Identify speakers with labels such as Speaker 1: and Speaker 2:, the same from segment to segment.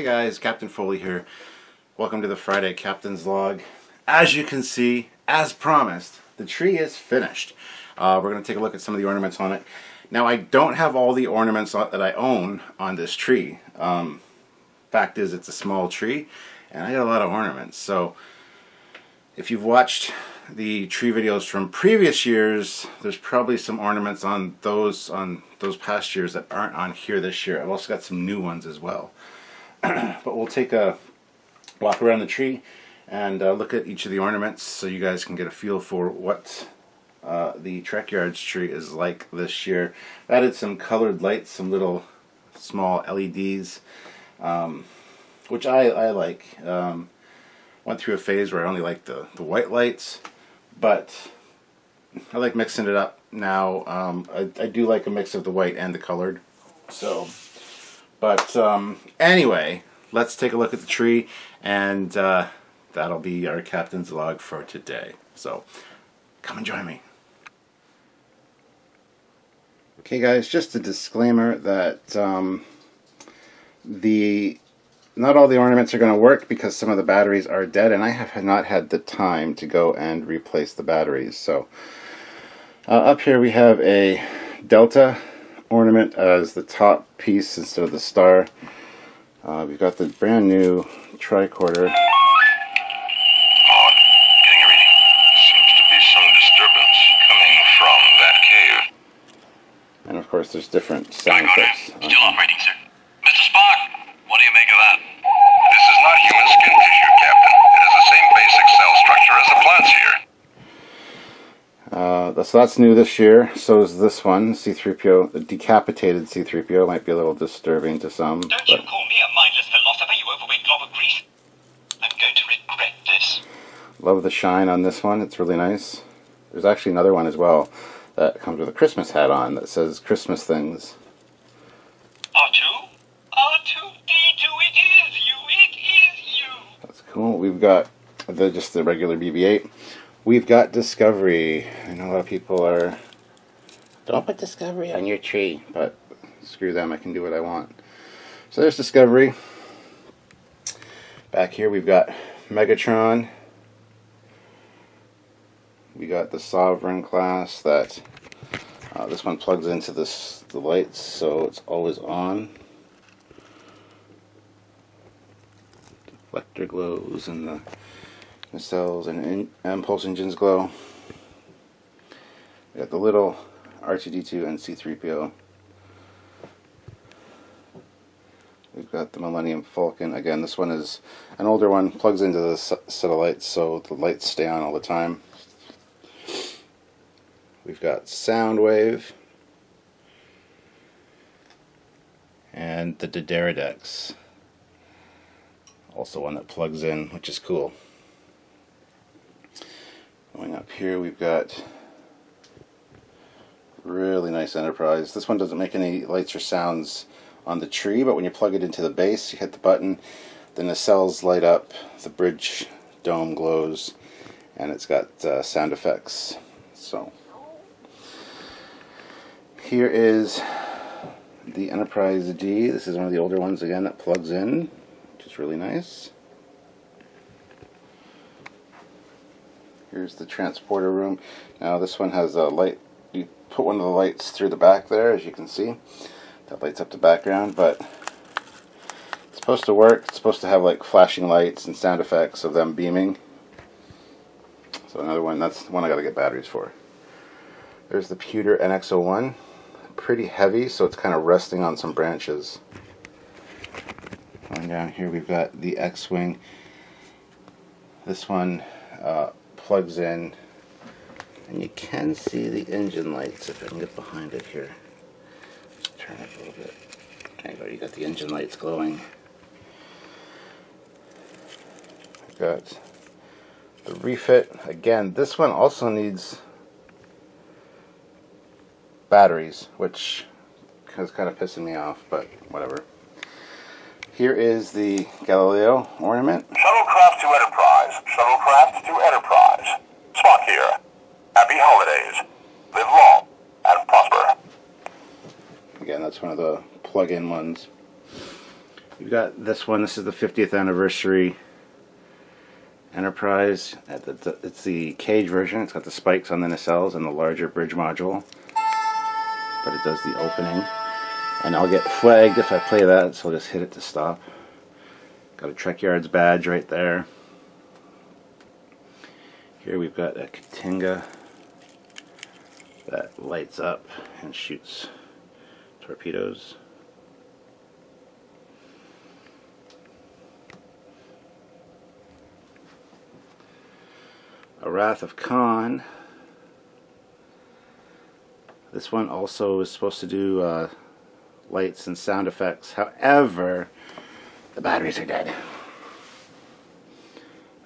Speaker 1: Hey guys, Captain Foley here. Welcome to the Friday Captain's Log. As you can see, as promised, the tree is finished. We're going to take a look at some of the ornaments on it. Now, I don't have all the ornaments that I own on this tree. Fact is, it's a small tree, and I got a lot of ornaments. So, if you've watched the tree videos from previous years, there's probably some ornaments on those past years that aren't on here this year. I've also got some new ones as well. But we'll take a walk around the tree and look at each of the ornaments so you guys can get a feel for what the Trekyards tree is like this year. I added some colored lights, some little small LEDs, which I like. Went through a phase where I only liked the white lights, but I like mixing it up now. I do like a mix of the white and the colored. So, but anyway, let's take a look at the tree, and that'll be our Captain's Log for today. So, come and join me. Okay guys, just a disclaimer that not all the ornaments are going to work because some of the batteries are dead, and I have not had the time to go and replace the batteries. So up here we have a Delta ornament as the top piece instead of the star. We've got the brand new tricorder.
Speaker 2: Getting a reading. Seems to be some disturbance coming from that cave.
Speaker 1: And of course there's different sound effects.
Speaker 2: Still operating, sir. Mr. Spock, what do you make of that? This is not human skin tissue, Captain. It has the same basic cell structure as the plants here.
Speaker 1: So that's new this year. So is this one, C-3PO, the decapitated C-3PO. Might be a little disturbing to some.
Speaker 3: Don't you call me a mindless philosopher, you overweight glob of grease. I'm going to regret this.
Speaker 1: Love the shine on this one. It's really nice. There's actually another one as well that comes with a Christmas hat on that says Christmas things.
Speaker 3: R2? R2-D2, it is you, it is you.
Speaker 1: That's cool. We've got just the regular BB-8. We've got Discovery. I know a lot of people are, don't put Discovery on your tree, but screw them, I can do what I want. So there's Discovery. Back here we've got Megatron. We got the Sovereign class that this one plugs into the lights, so it's always on. Deflector glows and the nacelles and impulse engines glow. We got the little R2-D2 and C-3PO. We've got the Millennium Falcon. Again, this one is an older one, plugs into the set of lights so the lights stay on all the time. We've got Soundwave and the Dideridex. Also one that plugs in, which is cool. Going up here we've got really nice Enterprise. This one doesn't make any lights or sounds on the tree, but when you plug it into the base, you hit the button, the nacelles light up, the bridge dome glows, and it's got sound effects. So here is the Enterprise D. This is one of the older ones again that plugs in, which is really nice. Here's the transporter room. Now this one has a light. You put one of the lights through the back there, as you can see. That lights up the background, but it's supposed to work. It's supposed to have like flashing lights and sound effects of them beaming. So another one, that's the one I gotta get batteries for. There's the Pewter NX-01. Pretty heavy, so it's kind of resting on some branches. Going down here we've got the X-Wing. This one plugs in, and you can see the engine lights if I can get behind it here. Just turn it a little bit. There you go, you got the engine lights glowing. We've got the refit. Again, this one also needs batteries, which is kind of pissing me off, but whatever. Here is the Galileo ornament.
Speaker 2: Shuttlecraft to Enterprise. Shuttlecraft to Enterprise. Spock here. Happy holidays. Live long and prosper.
Speaker 1: Again, that's one of the plug-in ones. We've got this one. This is the 50th anniversary Enterprise. It's the cage version. It's got the spikes on the nacelles and the larger bridge module, but it does the opening. And I'll get flagged if I play that, so I'll just hit it to stop. Got a Trekyards badge right there. Here we've got a Katinga that lights up and shoots torpedoes. A Wrath of Khan. This one also is supposed to do lights and sound effects. However, the batteries are dead.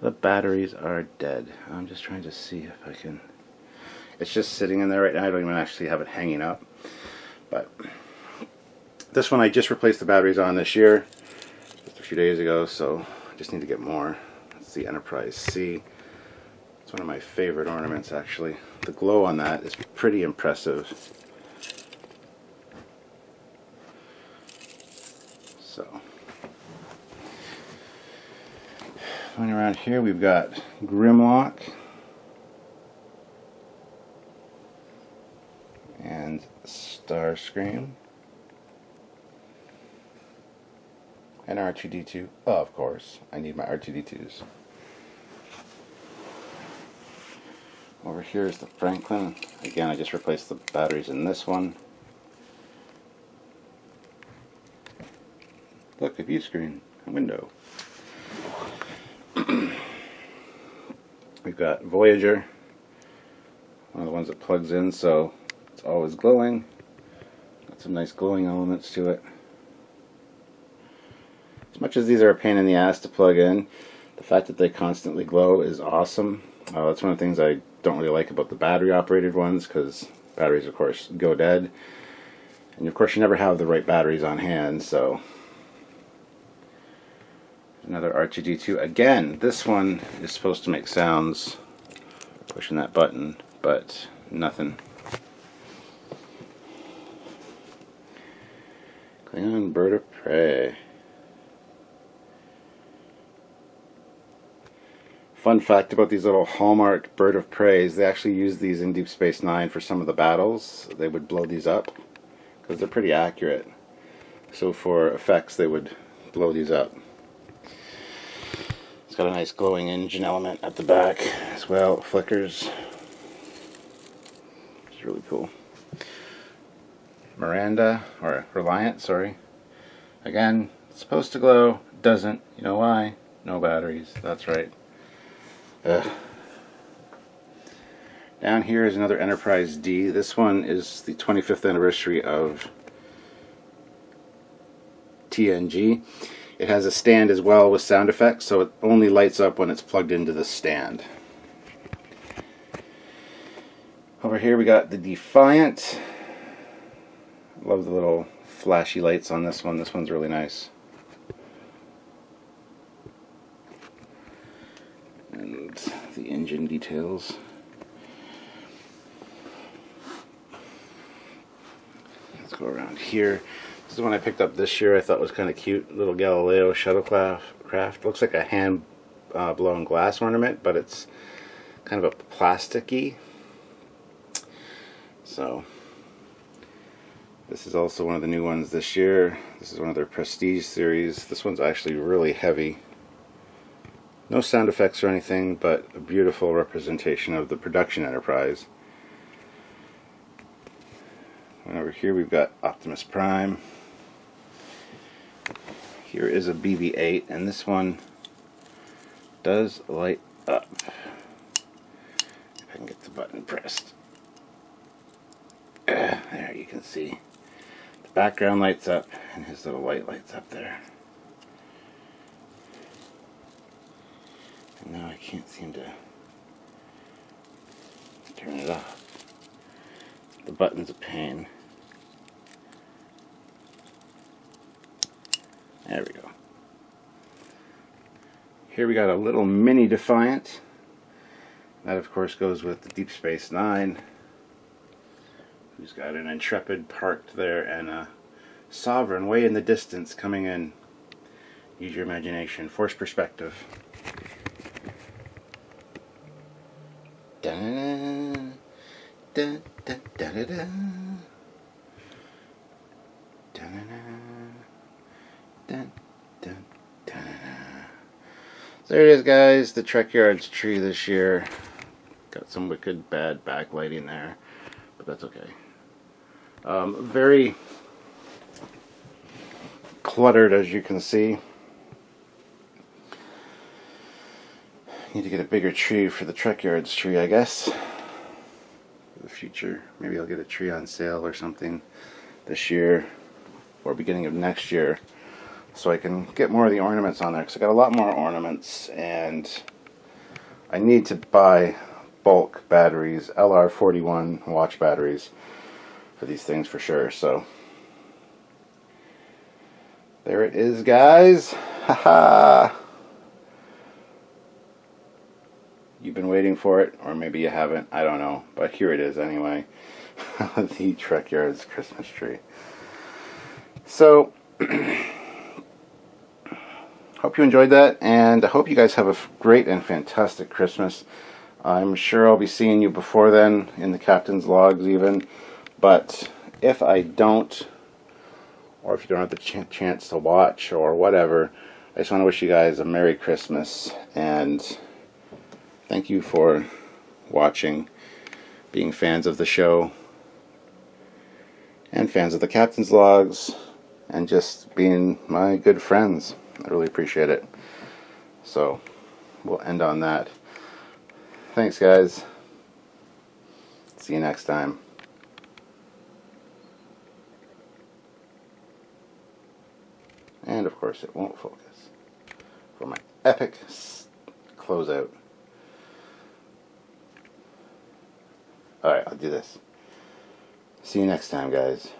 Speaker 1: The batteries are dead. I'm just trying to see if I can... It's just sitting in there right now. I don't even actually have it hanging up. But this one I just replaced the batteries on this year, just a few days ago, so I just need to get more. It's the Enterprise C. It's one of my favorite ornaments, actually. The glow on that is pretty impressive. So, going around here, we've got Grimlock and Starscream and R2-D2. Oh, of course, I need my R2-D2s. Over here is the Franklin. Again, I just replaced the batteries in this one. Look, a view screen, a window. We've got Voyager, one of the ones that plugs in, so it's always glowing. Got some nice glowing elements to it. As much as these are a pain in the ass to plug in, the fact that they constantly glow is awesome. That's one of the things I don't really like about the battery operated ones, because batteries of course go dead, and of course you never have the right batteries on hand. So another R2-D2. Again, this one is supposed to make sounds pushing that button, but nothing. Klingon Bird of Prey. Fun fact about these little Hallmark Bird of Preys, they actually use these in Deep Space Nine for some of the battles. They would blow these up because they're pretty accurate. So for effects they would blow these up. It's got a nice glowing engine element at the back as well. It flickers. It's really cool. Miranda, or Reliant, sorry. Again, it's supposed to glow, doesn't. You know why? No batteries, that's right. Down here is another Enterprise D. This one is the 25th anniversary of TNG. It has a stand as well with sound effects, so it only lights up when it's plugged into the stand. Over here we got the Defiant. Love the little flashy lights on this one. This one's really nice. And the engine details. Let's go around here. This is one I picked up this year. I thought was kind of cute. Little Galileo shuttlecraft. Looks like a hand blown glass ornament, but it's kind of a plasticky. So this is also one of the new ones this year. This is one of their Prestige series. This one's actually really heavy. No sound effects or anything, but a beautiful representation of the production Enterprise. And over here we've got Optimus Prime. Here is a BB-8, and this one does light up. If I can get the button pressed. There you can see. The background lights up, and his little light lights up there. And now I can't seem to turn it off. The button's a pain. There we go. Here we got a little mini Defiant. That of course goes with the Deep Space Nine, who's got an Intrepid parked there and a Sovereign way in the distance coming in. Use your imagination. Force perspective. Dun, dun, dun, dun, dun, dun. Dun, dun, dun, dun. So there it is, guys. The Trekyards tree this year. Got some wicked bad backlighting there, but that's okay. Very cluttered, as you can see. Need to get a bigger tree for the Trekyards tree, I guess, for the future. Maybe I'll get a tree on sale or something this year or beginning of next year, so I can get more of the ornaments on there, because I got a lot more ornaments, and I need to buy bulk batteries, LR41 watch batteries for these things for sure. So there it is, guys. Haha. You've been waiting for it, or maybe you haven't, I don't know, but here it is anyway. The Trekyards Christmas tree. So hope you enjoyed that, and I hope you guys have a great and fantastic Christmas. I'm sure I'll be seeing you before then, in the Captain's Logs even, but if I don't, or if you don't have the chance to watch or whatever, I just want to wish you guys a Merry Christmas, and thank you for watching, being fans of the show, and fans of the Captain's Logs, and just being my good friends. I really appreciate it. So, we'll end on that. Thanks, guys. See you next time. And, of course, it won't focus for my epic closeout. Alright, I'll do this. See you next time, guys.